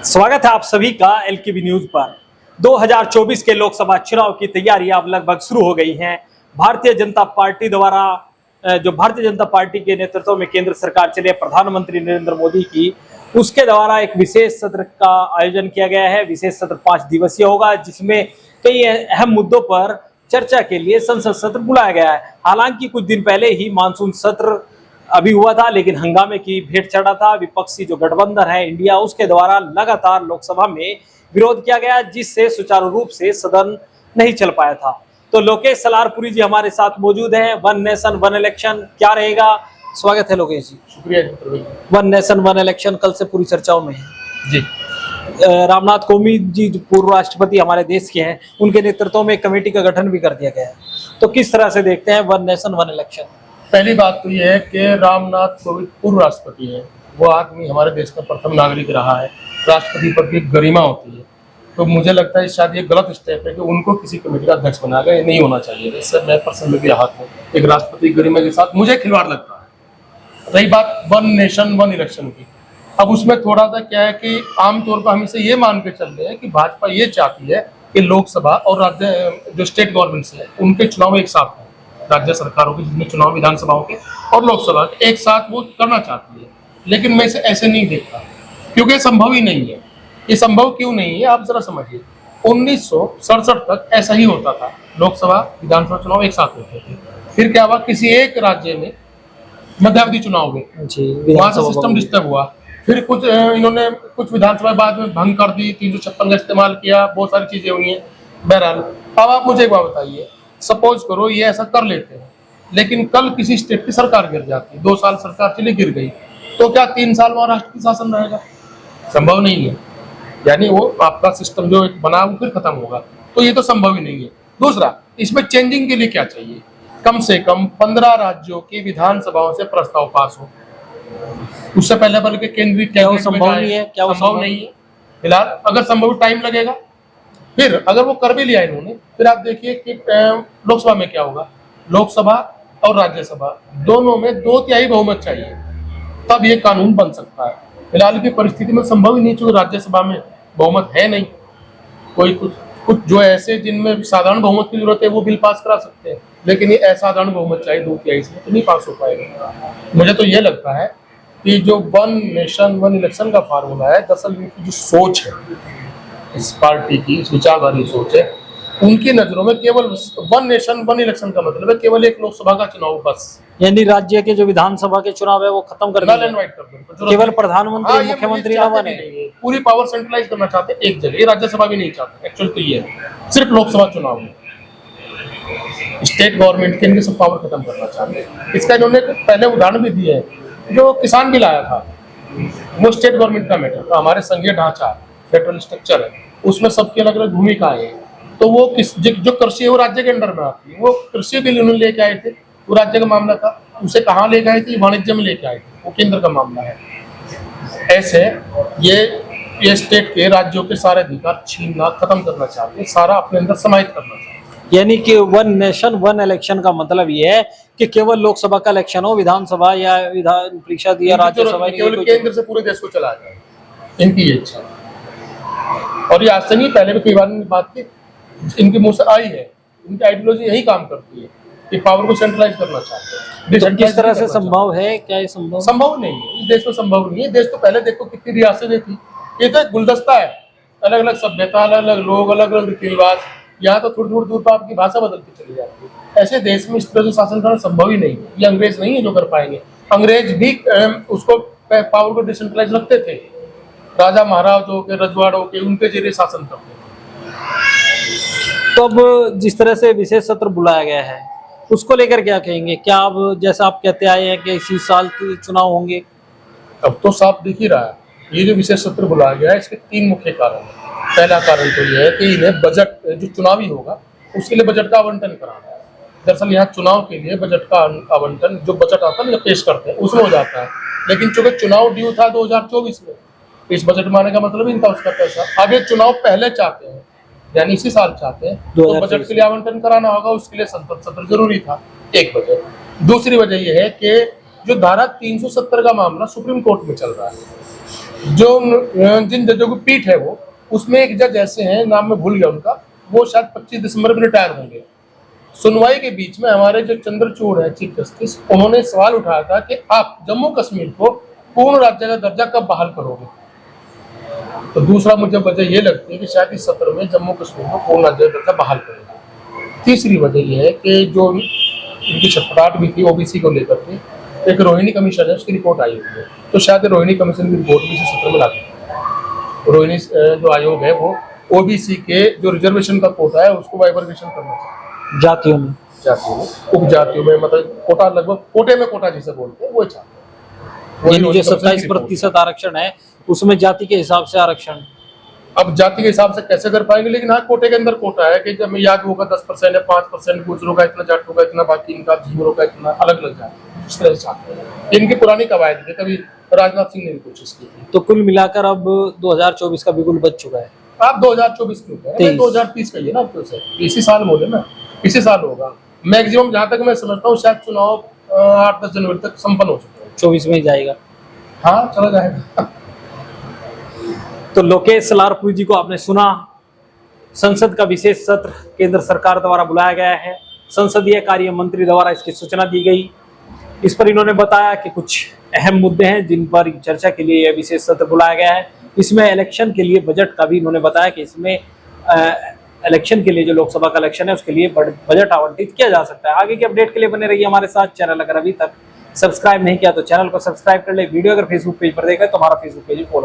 स्वागत है आप सभी का एलकेबी न्यूज पर। 2024 के लोकसभा चुनाव की तैयारियां अब लगभग शुरू हो गई हैं। भारतीय जनता पार्टी द्वारा भारतीय जनता पार्टी के नेतृत्व में केंद्र सरकार चले प्रधानमंत्री नरेंद्र मोदी की उसके द्वारा एक विशेष सत्र का आयोजन किया गया है। विशेष सत्र 5 दिवसीय होगा, जिसमें कई अहम मुद्दों पर चर्चा के लिए संसद सत्र बुलाया गया है। हालांकि कुछ दिन पहले ही मानसून सत्र अभी हुआ था, लेकिन हंगामे की भेंट चढ़ा था। विपक्षी जो गठबंधन है इंडिया, उसके द्वारा लगातार लोकसभा में विरोध किया गया, जिससे सुचारू रूप से सदन नहीं चल पाया था। तो लोकेश सलारपुरी जी हमारे साथ मौजूद हैं। वन नेशन वन इलेक्शन क्या रहेगा? स्वागत है लोकेश जी। शुक्रिया। वन नेशन वन इलेक्शन कल से पूरी चर्चाओं में है जी। रामनाथ कोविंद जी जो पूर्व राष्ट्रपति हमारे देश के हैं, उनके नेतृत्व में एक कमेटी का गठन भी कर दिया गया है। तो किस तरह से देखते हैं वन नेशन वन इलेक्शन? पहली बात तो यह है कि रामनाथ कोविंद पूर्व राष्ट्रपति है। वो आदमी हमारे देश का प्रथम नागरिक रहा है। राष्ट्रपति पद की गरिमा होती है। तो मुझे लगता है शायद ये गलत स्टेप है कि उनको किसी कमेटी का अध्यक्ष बनाया गया। ये नहीं होना चाहिए। इससे मैं पर्सनली भी आहत हूँ। एक राष्ट्रपति गरिमा के साथ मुझे खिलवाड़ लगता है। रही बात वन नेशन वन इलेक्शन की, अब उसमें थोड़ा सा क्या है कि आमतौर पर हम इसे ये मान के चल रहे हैं कि भाजपा ये चाहती है कि लोकसभा और राज्य जो स्टेट गवर्नमेंट्स है उनके चुनाव एक साथ हों। राज्य सरकारों के जितने चुनाव विधानसभाओं के और लोकसभा के एक साथ वो करना चाहती है, लेकिन मैं इसे ऐसे नहीं देखता, क्योंकि संभव ही नहीं है। ये संभव क्यों नहीं है आप जरा समझिए। 1967 तक ऐसा ही होता था, लोकसभा विधानसभा चुनाव एक साथ होते थे। फिर क्या हुआ, किसी एक राज्य में मध्यावधि चुनाव हुए, वहां से सिस्टम डिस्टर्ब हुआ। फिर कुछ इन्होंने कुछ विधानसभा बाद में भंग कर दी, 356 का इस्तेमाल किया, बहुत सारी चीजें हुई हैं। बहरहाल अब आप मुझे एक बात बताइए, सपोज करो ये ऐसा कर लेते हैं, लेकिन कल किसी स्टेट की सरकार गिर जाती है, 2 साल सरकार चली गिर गई, तो क्या 3 साल वहां राष्ट्रपति शासन रहेगा? संभव नहीं है। यानी वो आपका सिस्टम जो बना वो फिर खत्म होगा। तो ये तो संभव ही नहीं है। दूसरा, इसमें चेंजिंग के लिए क्या चाहिए? कम से कम 15 राज्यों की विधानसभाओं से प्रस्ताव पास हो। उससे पहले बल्कि केंद्रीय कैबिनेट संभव नहीं है। क्या संभव नहीं है? फिलहाल अगर संभव टाइम लगेगा। फिर अगर वो कर भी लिया इन्होंने, फिर आप देखिए कि लोकसभा में क्या होगा। लोकसभा और राज्यसभा दोनों में 2/3 बहुमत चाहिए, तब ये कानून बन सकता है। फिलहाल की परिस्थिति में संभव ही नहीं, क्योंकि राज्यसभा में बहुमत है नहीं। कोई कुछ जो ऐसे जिनमें साधारण बहुमत की जरूरत है वो बिल पास करा सकते हैं, लेकिन ये असाधारण बहुमत चाहिए 2/3 में, तो नहीं पास हो पाएगा। मुझे तो ये लगता है कि जो वन नेशन वन इलेक्शन का फार्मूला है, दरअसल इनकी जो सोच है, इस पार्टी की इस विचारधारी सोच है, उनकी नजरों में केवल वन नेशन वन इलेक्शन का मतलब है केवल एक लोकसभा का चुनाव बस। यानी राज्य के जो विधानसभा के चुनाव है वो खत्म कर नल एंड वाइट कर दो, केवल प्रधानमंत्री मुख्यमंत्री ना बने। पूरी पावर सेंट्रलाइज करना चाहते एक जगह। ये राज्यसभा भी नहीं चाहते एक्चुअल, तो ये है सिर्फ लोकसभा चुनाव में स्टेट गवर्नमेंट के इनके सब पावर खत्म करना चाहते हैं। इसका इन्होंने पहले उदाहरण भी दिया है, जो किसान बिल आया था वो स्टेट गवर्नमेंट का मैटर था। हमारे संघीय ढांचा फेडरल स्ट्रक्चर है, उसमें सबकी अलग अलग भूमिकाएं हैं। तो वो जो कृषि है वो राज्य के अंडर में आती है। वो कृषि बिल उन्होंने लेके आए थे, वो राज्य का मामला था। उसे कहाँ लेके आए थे? वाणिज्य में लेके आए थे, वो केंद्र का मामला है। ऐसे ये स्टेट के राज्यों के सारे अधिकार छीनना खत्म करना चाहते हैं, सारा अपने अंदर समाहित करना चाहते हैं। यानी कि वन नेशन वन इलेक्शन का मतलब ये है कि केवल लोकसभा का इलेक्शन हो, विधानसभा या विधान परिषद या राज्यसभा केवल केंद्र से पूरे देश को चलाया जाए, इनकी ये इच्छा। और ये आज से नहीं, पहले भी कई बार बात की, इनके मुंह से आई है। इनकी आइडियोलॉजी यही काम करती है कि पावर को सेंट्रलाइज करना चाहते हैं। किस तरह से संभव है? क्या ये संभव नहीं है? इस देश में संभव नहीं है। देश तो पहले देखो कितनी रियासतें थी। ये तो एक गुलदस्ता है, अलग अलग सभ्यता, अलग अलग लोग, अलग अलग रीति रिवाज। यहाँ तो थोड़ी थोड़ी दूर पर आपकी भाषा बदलती चली जाती है। ऐसे देश में इस तरह से शासन करना संभव ही नहीं है। ये अंग्रेज नहीं है जो कर पाएंगे। अंग्रेज भी उसको पावर को डिसेंट्रलाइज रखते थे। राजा महाराजों के, रजवाड़ों के, उनके जरिए शासन करते थे। तो अब जिस तरह से विशेष सत्र बुलाया गया है उसको लेकर क्या कहेंगे? क्या अब जैसा आप कहते आए हैं कि इसी साल के चुनाव होंगे? अब तो साफ दिख ही रहा है। ये जो विशेष सत्र बुलाया गया है, इसके 3 मुख्य कारण हैं। पहला कारण तो यह है कि इन्हें बजट जो चुनावी होगा उसके लिए बजट का आवंटन कराना है। दरअसल यहाँ चुनाव के लिए बजट का आवंटन, जो बजट आता है ना पेश करते हैं, उसमें हो जाता है। लेकिन चूंकि चुनाव ड्यू था 2024 में, इस बजट में आने का मतलब ही था उसका पैसा। अब ये चुनाव पहले चाहते हैं, यानी इसी साल चाहते हैं, तो बजट के लिए आवंटन कराना होगा। उसके लिए संसद सत्र जरूरी था, एक वजह। दूसरी वजह यह है कि जो धारा 370 का मामला सुप्रीम कोर्ट में चल रहा है, जिन जजों की पीठ है वो, उसमें एक जज ऐसे हैं, नाम मैं भूल गया उनका, वो शायद 25 दिसंबर में रिटायर होंगे। सुनवाई के बीच में हमारे जो चंद्रचूड़ है चीफ जस्टिस, उन्होंने सवाल उठाया था कि आप जम्मू कश्मीर को पूर्ण राज्य का दर्जा कब बहाल करोगे। तो दूसरा मुझे वजह ये लगती है कि शायद इस सत्र में जम्मू कश्मीर को पूर्ण राज्य का दर्जा बहाल करेंगे। तीसरी वजह यह है कि जो इनकी छटपटाहट भी थी ओबीसी को लेकर के, एक रोहिणी कमीशन है उसकी रिपोर्ट आई हुई है, तो शायद रोहिणी कमीशन की रिपोर्ट भी इसी सत्र में लागू। रोहिणी जो आयोग है वो ओबीसी के जो रिजर्वेशन का कोटा है उसको बाइफरकेशन करना चाहिए, जातियों में उपजातियों में, मतलब कोटा लगभग कोटे में कोटा जिसे बोलते हैं वो चाहते हैं। यानी जो 27% आरक्षण है उसमें जाति के हिसाब से आरक्षण, अब जाति के हिसाब से कैसे कर पाएंगे, लेकिन हाँ कोटे के अंदर कोटा है कि जब यादवों का 10% है, 5% गुजरों का इतना, जाटों का इतना, बाकी इनका झीमरों का इतना, अलग अलग जाति इस तरह से चाहते हैं। इनकी पुरानी कवायद थी, कभी राजनाथ सिंह ने भी कोशिश की थी। तो कुल मिलाकर अब 2024 का बिगुल बच चुका है। आप 2024 क्यों कह रहे हैं, 2030 का ही ना, अब तो इसी साल बोले ना, इसी साल होगा मैक्सिमम, जहाँ तक मैं समझता हूँ शायद चुनाव 8-10 जनवरी तक संपन्न हो चुका है। 24 में ही जाएगा, हाँ चला जाएगा। तो लोकेश लारपुर जी को आपने सुना। संसद का विशेष सत्र केंद्र सरकार द्वारा बुलाया गया है, संसदीय कार्य मंत्री द्वारा इसकी सूचना दी गई। इस पर इन्होंने बताया कि कुछ अहम मुद्दे हैं जिन पर चर्चा के लिए यह विशेष सत्र बुलाया गया है। इसमें इलेक्शन के लिए बजट का भी इन्होंने बताया कि इसमें इलेक्शन के लिए जो लोकसभा का इलेक्शन है उसके लिए बजट आवंटित किया जा सकता है। आगे की अपडेट के लिए बने रहिए हमारे साथ। चैनल अगर अभी तक सब्सक्राइब नहीं किया तो चैनल को सब्सक्राइब कर ले। वीडियो अगर फेसबुक पेज पर देख रहे हैं तो हमारा फेसबुक पेज फॉलो